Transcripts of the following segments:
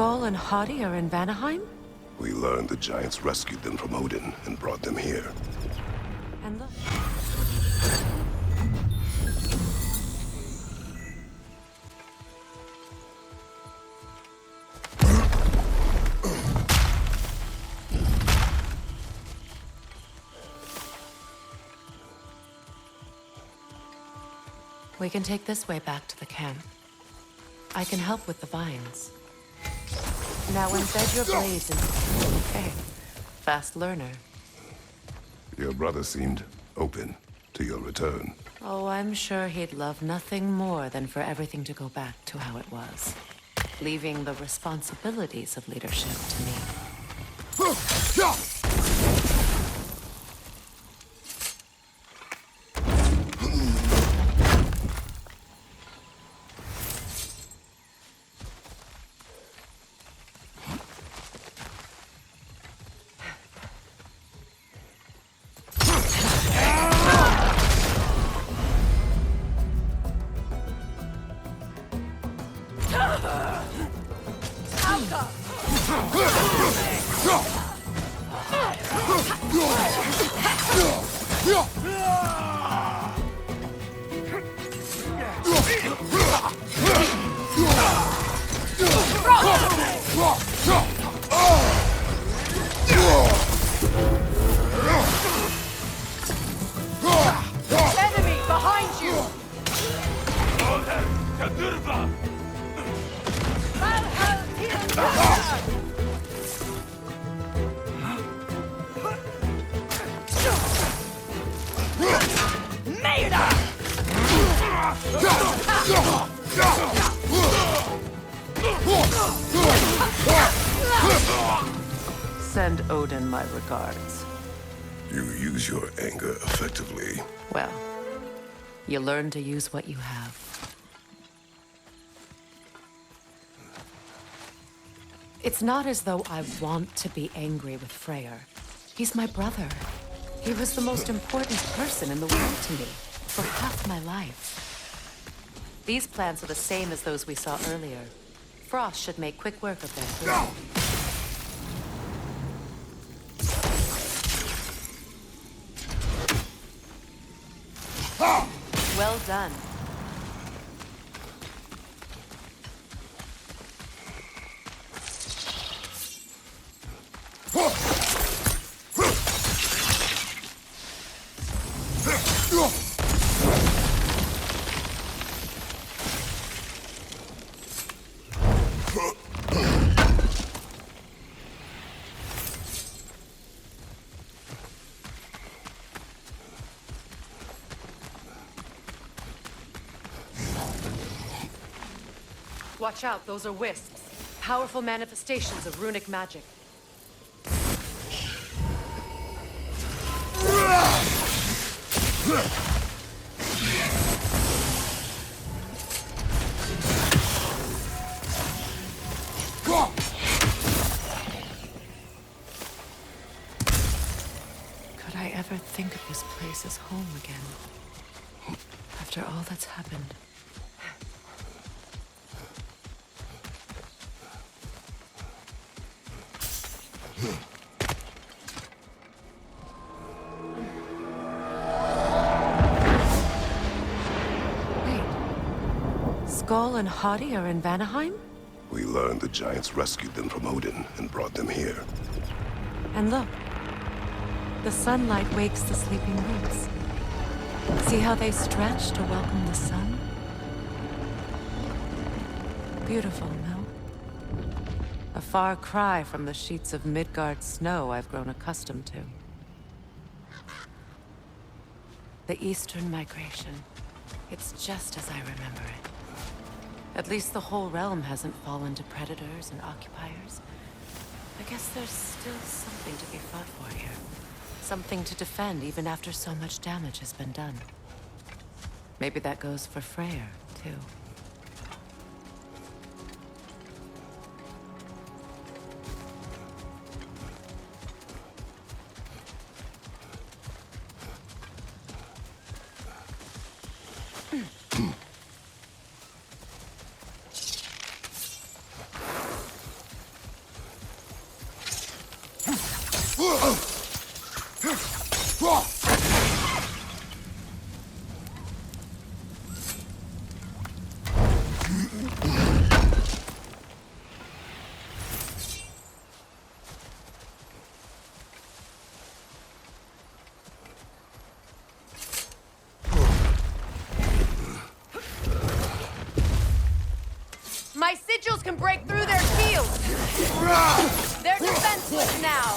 Skull and Hati are in Vanaheim? We learned the giants rescued them from Odin and brought them here. And look. We can take this way back to the camp. I can help with the vines. Now embed your blades in... Okay. Fast learner. Your brother seemed open to your return. Oh, I'm sure he'd love nothing more than for everything to go back to how it was. Leaving the responsibilities of leadership to me. Enemy behind you! Send Odin my regards. You use your anger effectively. Well, you learn to use what you have. It's not as though I want to be angry with Freyr. He's my brother. He was the most important person in the world to me for half my life. These plans are the same as those we saw earlier. Frost should make quick work of them. Well done. Watch out, those are wisps. Powerful manifestations of runic magic. Could I ever think of this place as home again? After all that's happened. Skull and Hati are in Vanaheim? We learned the giants rescued them from Odin and brought them here. And look. The sunlight wakes the sleeping roots. See how they stretch to welcome the sun? Beautiful, no? A far cry from the sheets of Midgard snow I've grown accustomed to. The Eastern Migration. It's just as I remember it. At least the whole realm hasn't fallen to predators and occupiers. I guess there's still something to be fought for here. Something to defend even after so much damage has been done. Maybe that goes for Freyr, too. My sigils can break through their shields! They're defenseless now!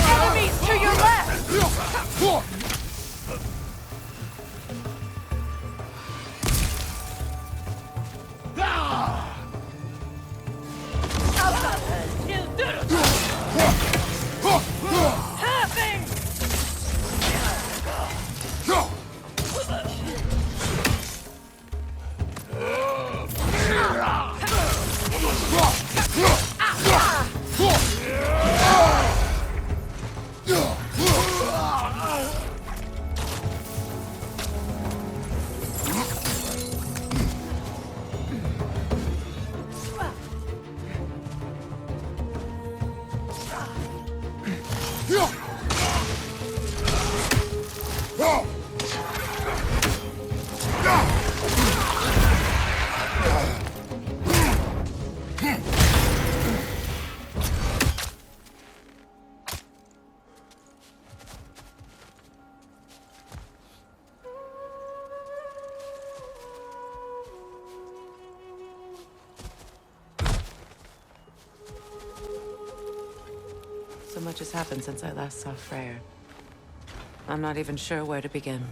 Enemies to your left! So much has happened since I last saw Freyr. I'm not even sure where to begin.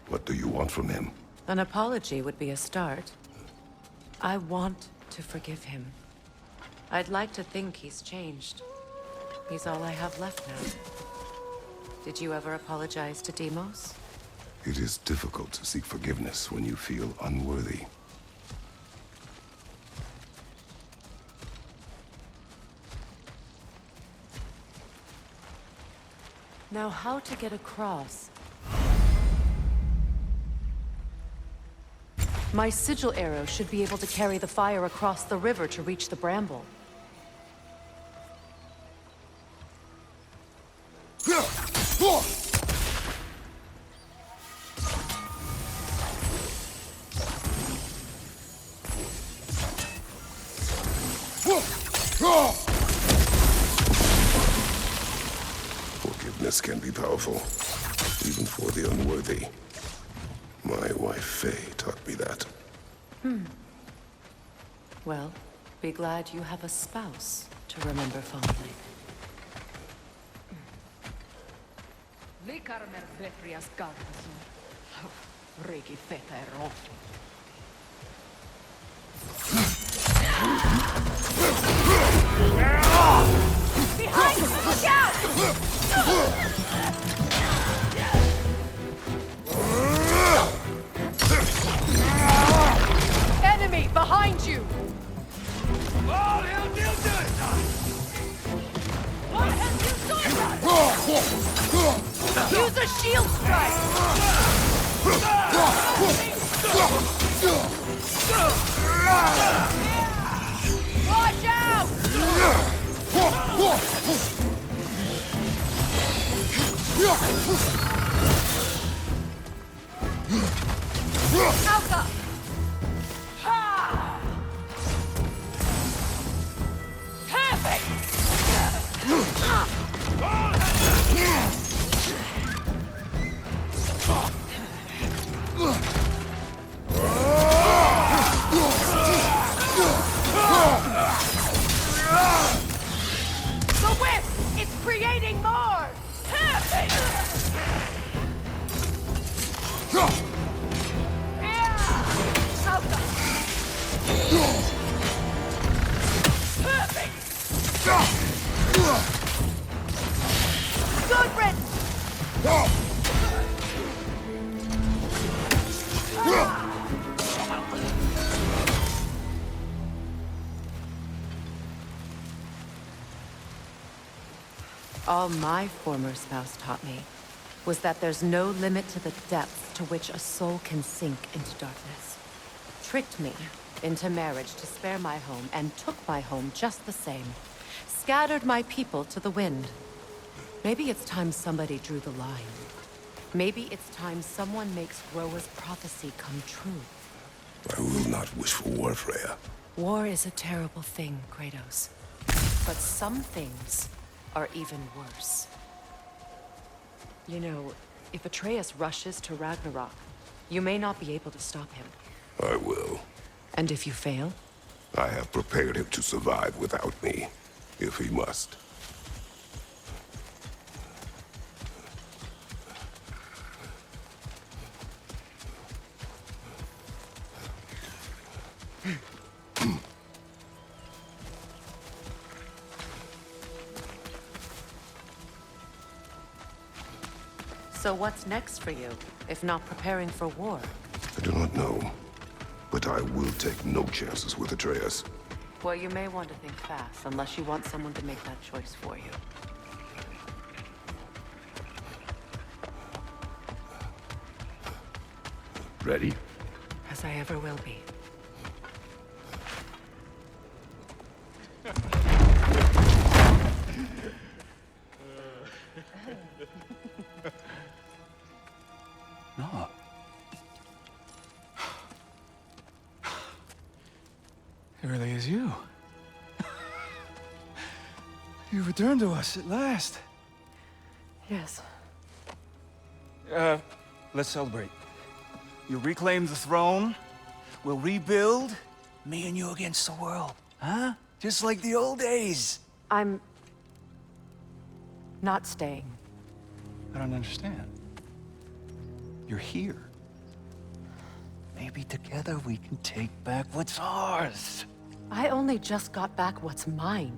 What do you want from him? An apology would be a start. I want to forgive him. I'd like to think he's changed. He's all I have left now. Did you ever apologize to Deimos? It is difficult to seek forgiveness when you feel unworthy. Now, how to get across? My sigil arrow should be able to carry the fire across the river to reach the bramble. Forgiveness can be powerful, even for the unworthy. My wife, Faye, taught me that. Well, be glad you have a spouse to remember fondly. Likarmer Vetrias Gardasun. Riki Fetero. Behind you! Look out! Enemy behind you! What have you done? What have you done? Use a shield strike! Watch out! Alpha! Perfect! The whip! It's creating more! Perfect! Perfect! Good riddance! All my former spouse taught me was that there's no limit to the depth to which a soul can sink into darkness. Tricked me into marriage to spare my home, and took my home just the same. Scattered my people to the wind. Maybe it's time somebody drew the line. Maybe it's time someone makes Groa's prophecy come true. I will not wish for war, Freya. War is a terrible thing, Kratos. But some things are even worse. You know, if Atreus rushes to Ragnarok, you may not be able to stop him. I will. And if you fail? I have prepared him to survive without me, if he must. So what's next for you, if not preparing for war? I do not know, but I will take no chances with Atreus. Well, you may want to think fast, unless you want someone to make that choice for you. Ready? As I ever will be. No. It really is you. You returned to us at last. Yes. Let's celebrate. You reclaim the throne. We'll rebuild. Me and you against the world. Huh? Just like the old days. I'm... not staying. I don't understand. You're here. Maybe together we can take back what's ours. I only just got back what's mine.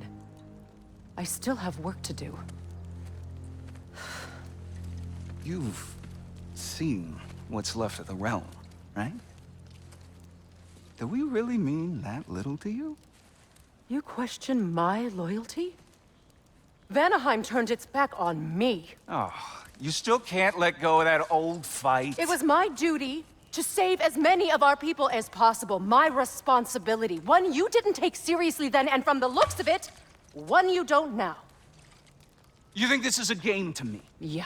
I still have work to do. You've seen what's left of the realm, right? Do we really mean that little to you? You question my loyalty? Vanaheim turned its back on me. Oh, you still can't let go of that old fight? It was my duty to save as many of our people as possible. My responsibility. One you didn't take seriously then, and from the looks of it, one you don't now. You think this is a game to me? Yeah.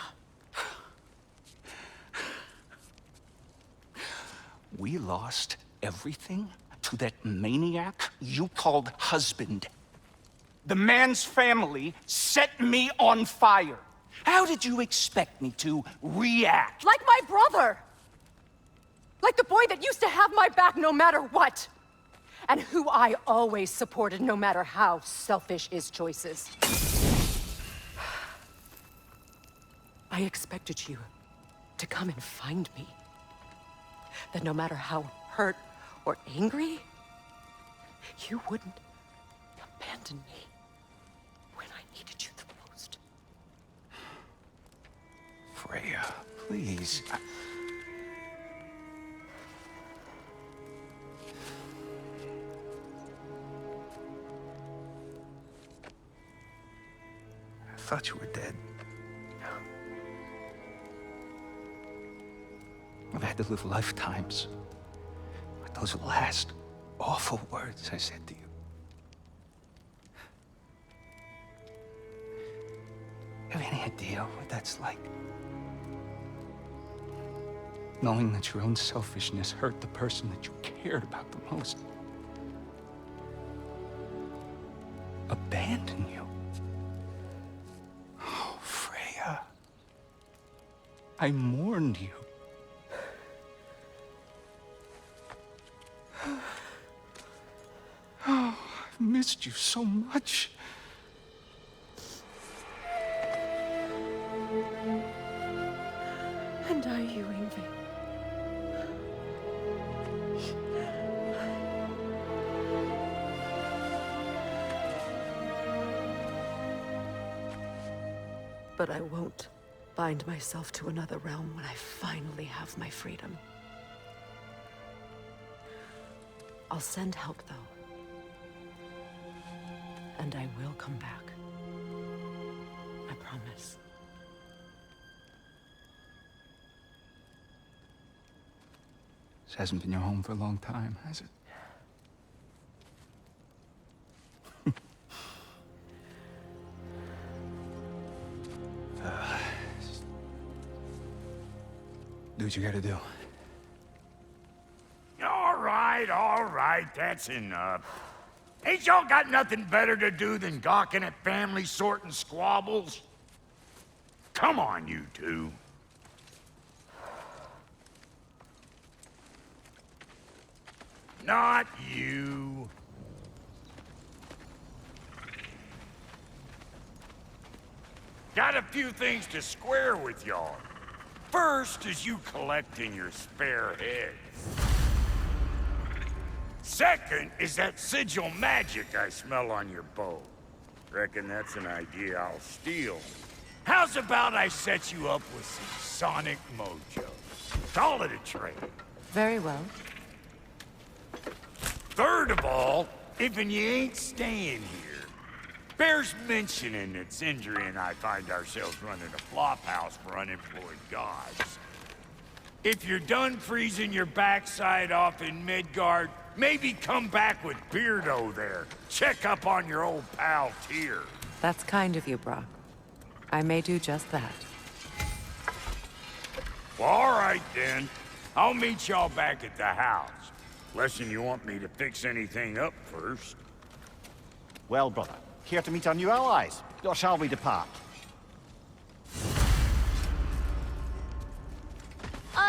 We lost everything to that maniac you called husband. The man's family set me on fire. How did you expect me to react? Like my brother! Like the boy that used to have my back no matter what! And who I always supported no matter how selfish his choices. I expected you to come and find me. That no matter how hurt or angry, you wouldn't abandon me when I needed you the most. Freya, please. I thought you were dead. I've had to live lifetimes with those last awful words I said to you. Have any idea what that's like? Knowing that your own selfishness hurt the person that you cared about the most. Abandon you. Oh, Freya. I mourned you. Oh, I've missed you so much. And are you, Ingvi? But I won't bind myself to another realm when I finally have my freedom. I'll send help, though. And I will come back. I promise. This hasn't been your home for a long time, has it? what you gotta do. All right, that's enough. Ain't y'all got nothing better to do than gawking at family sorting squabbles? Come on, you two. Not you. Got a few things to square with y'all. First is you collecting your spare heads. Second is that sigil magic I smell on your bow. Reckon that's an idea I'll steal. How's about I set you up with some sonic mojo? Call it a trade. Very well. Third of all, if you ain't staying here, bears mentioning that Sindri and I find ourselves running a flop house for unemployed gods. If you're done freezing your backside off in Midgard, maybe come back with Beardo there. Check up on your old pal Tyr. That's kind of you, Brock. I may do just that. Well, all right then. I'll meet y'all back at the house. Unless you want me to fix anything up first. Well, brother, care to meet our new allies? Or shall we depart?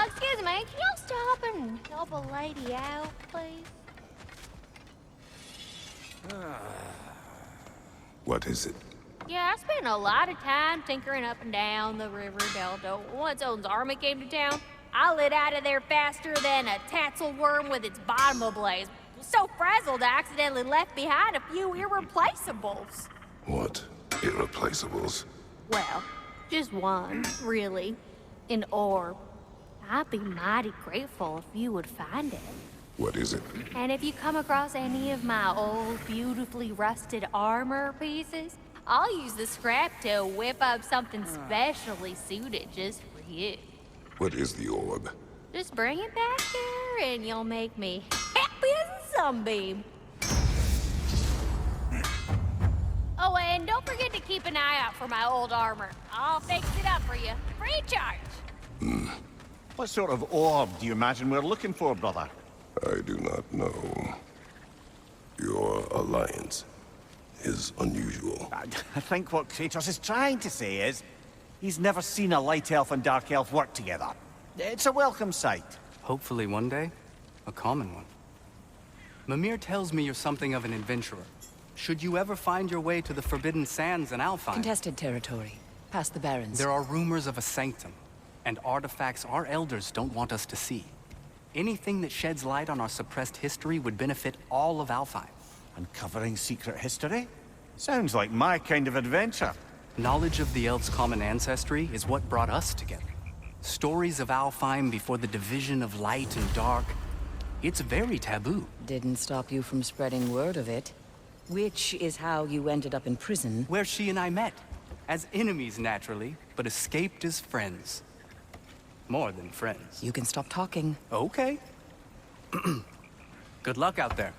Excuse me, can y'all stop and help a lady out, please? What is it? Yeah, I spent a lot of time tinkering up and down the river delta. Once Odin's army came to town, I lit out of there faster than a tassel worm with its bottom ablaze. So frazzled, I accidentally left behind a few irreplaceables. What? Irreplaceables? Well, just one, really. An orb. I'd be mighty grateful if you would find it. What is it? And if you come across any of my old, beautifully rusted armor pieces, I'll use the scrap to whip up something specially suited just for you. What is the orb? Just bring it back here and you'll make me happy as a sunbeam. Oh, and don't forget to keep an eye out for my old armor. I'll fix it up for you, free of charge. What sort of orb do you imagine we're looking for, brother? I do not know. Your alliance is unusual. I think what Kratos is trying to say is, he's never seen a light elf and dark elf work together. It's a welcome sight. Hopefully one day, a common one. Mimir tells me you're something of an adventurer. Should you ever find your way to the Forbidden Sands in Alfheim, Contested territory. Past the Barrens. there are rumors of a sanctum, and artifacts our elders don't want us to see. Anything that sheds light on our suppressed history would benefit all of Alfheim. Uncovering secret history? Sounds like my kind of adventure. Knowledge of the elves' common ancestry is what brought us together. Stories of Alfheim before the division of light and dark. It's very taboo. Didn't stop you from spreading word of it. Which is how you ended up in prison. Where she and I met. As enemies, naturally, but escaped as friends. More than friends. You can stop talking. Okay. Good luck out there.